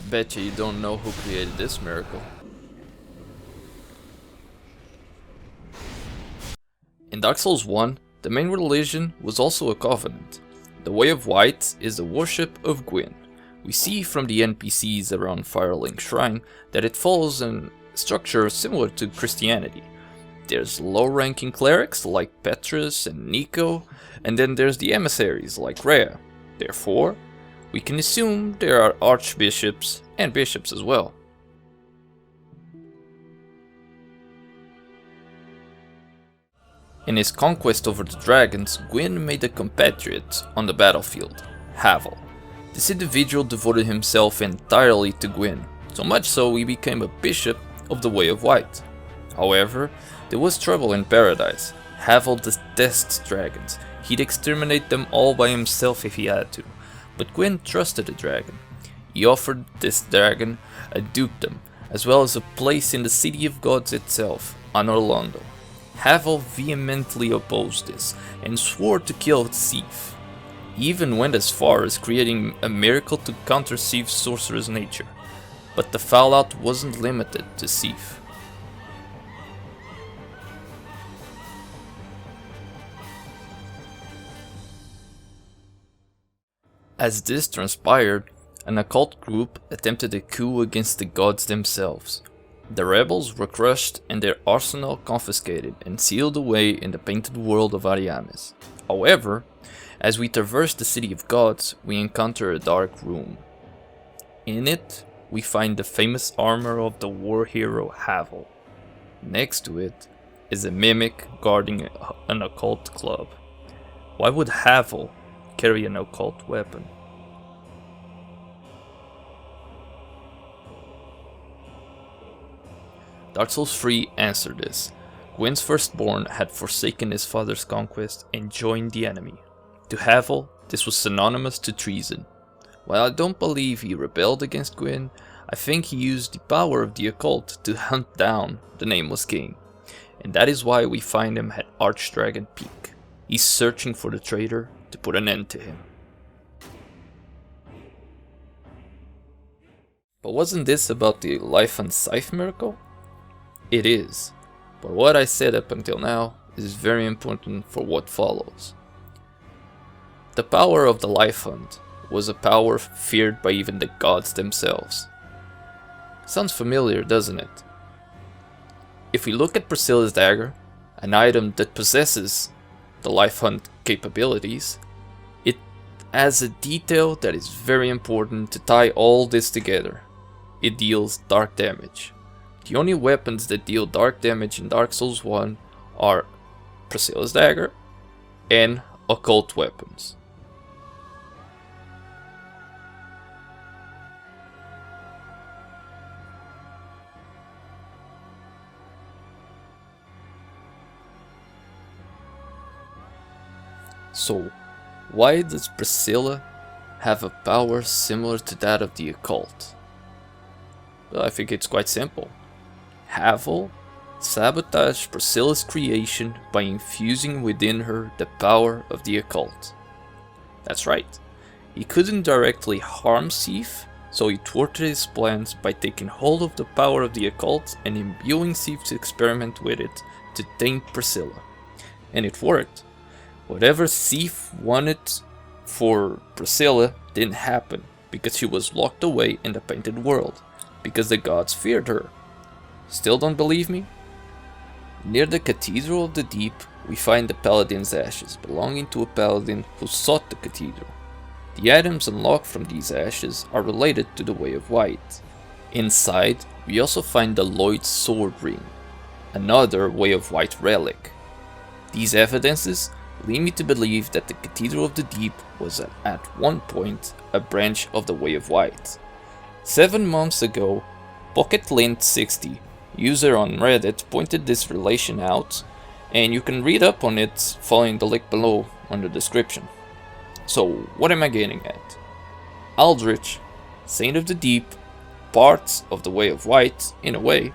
Betcha you don't know who created this miracle. In Dark Souls 1, the main religion was also a covenant. The Way of White is the worship of Gwyn. We see from the NPCs around Firelink Shrine that it follows a structure similar to Christianity. There's low-ranking clerics like Petrus and Nico, and then there's the emissaries like Rhea. Therefore, we can assume there are archbishops and bishops as well. In his conquest over the dragons, Gwyn made a compatriot on the battlefield, Havel. This individual devoted himself entirely to Gwyn, so much so he became a bishop of the Way of White. However, there was trouble in Paradise. Havel detests dragons. He'd exterminate them all by himself if he had to. But Gwyn trusted the dragon. He offered this dragon a dukedom, as well as a place in the City of Gods itself, on Orlando. Havel vehemently opposed this, and swore to kill Sif. He even went as far as creating a miracle to counter Sif's sorcerer's nature. But the fallout wasn't limited to Sif. As this transpired, an occult group attempted a coup against the gods themselves. The rebels were crushed and their arsenal confiscated and sealed away in the painted world of Arianes. However, as we traverse the City of Gods, we encounter a dark room. In it, we find the famous armor of the war hero Havel. Next to it is a mimic guarding an occult club. Why would Havel carry an occult weapon? Dark Souls 3 answered this. Gwyn's firstborn had forsaken his father's conquest and joined the enemy. To Havel, this was synonymous to treason. While I don't believe he rebelled against Gwyn, I think he used the power of the occult to hunt down the Nameless King. And that is why we find him at Archdragon Peak. He's searching for the traitor to put an end to him. But wasn't this about the life and scythe miracle? It is, but what I said up until now is very important for what follows. The power of the Life Hunt was a power feared by even the gods themselves. Sounds familiar, doesn't it? If we look at Priscilla's dagger, an item that possesses the Life Hunt capabilities, it has a detail that is very important to tie all this together. It deals dark damage. The only weapons that deal dark damage in Dark Souls 1 are Priscilla's dagger and occult weapons. So, why does Priscilla have a power similar to that of the occult? Well, I think it's quite simple. Havel sabotaged Priscilla's creation by infusing within her the power of the occult. That's right, he couldn't directly harm Sif, so he thwarted his plans by taking hold of the power of the occult and imbuing Sif to experiment with it to taint Priscilla. And it worked. Whatever Sif wanted for Priscilla didn't happen, because she was locked away in the painted world, because the gods feared her. Still don't believe me? Near the Cathedral of the Deep, we find the Paladin's ashes, belonging to a paladin who sought the cathedral. The items unlocked from these ashes are related to the Way of White. Inside, we also find the Lloyd's Sword Ring, another Way of White relic. These evidences lead me to believe that the Cathedral of the Deep was at one point a branch of the Way of White. 7 months ago, PocketLint60, user on Reddit, pointed this relation out, and you can read up on it following the link below on the description. So, what am I getting at? Aldrich, Saint of the Deep, parts of the Way of White, in a way,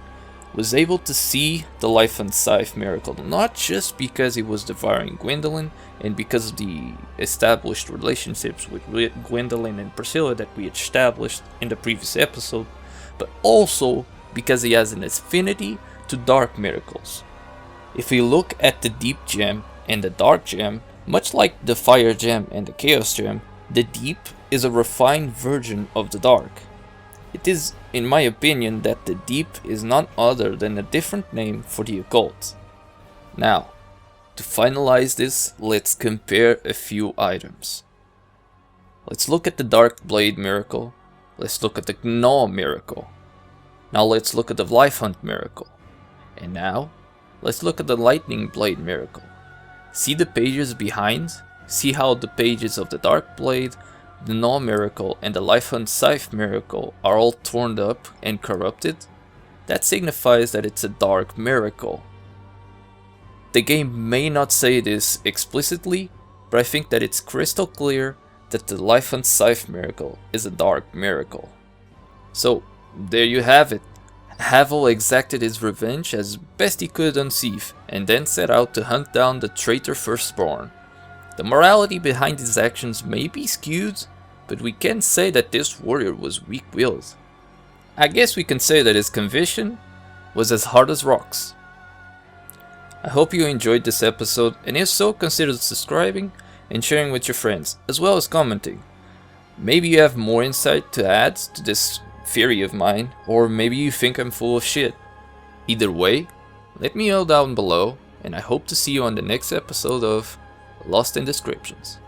was able to see the life and Scythe miracle, not just because he was devouring Gwendolyn and because of the established relationships with Gwendolyn and Priscilla that we established in the previous episode, but also because he has an affinity to dark miracles. If we look at the Deep Gem and the Dark Gem, much like the Fire Gem and the Chaos Gem, the Deep is a refined version of the Dark. It is, in my opinion, that the Deep is none other than a different name for the occult. Now, to finalize this, let's compare a few items. Let's look at the Dark Blade miracle. Let's look at the Gnaw miracle. Now let's look at the Life Hunt miracle. And now, let's look at the Lightning Blade miracle. See the pages behind? See how the pages of the Dark Blade, the Gnaw miracle and the Life Hunt Scythe miracle are all torn up and corrupted? That signifies that it's a dark miracle. The game may not say this explicitly, but I think that it's crystal clear that the Life Hunt Scythe miracle is a dark miracle. So, there you have it. Havel exacted his revenge as best he could on Scythe, and then set out to hunt down the traitor firstborn. The morality behind his actions may be skewed, but we can say that this warrior was weak-willed. I guess we can say that his conviction was as hard as rocks. I hope you enjoyed this episode, and if so, consider subscribing and sharing with your friends, as well as commenting. Maybe you have more insight to add to this theory of mine, or maybe you think I'm full of shit. Either way, let me know down below, and I hope to see you on the next episode of Lost in Descriptions.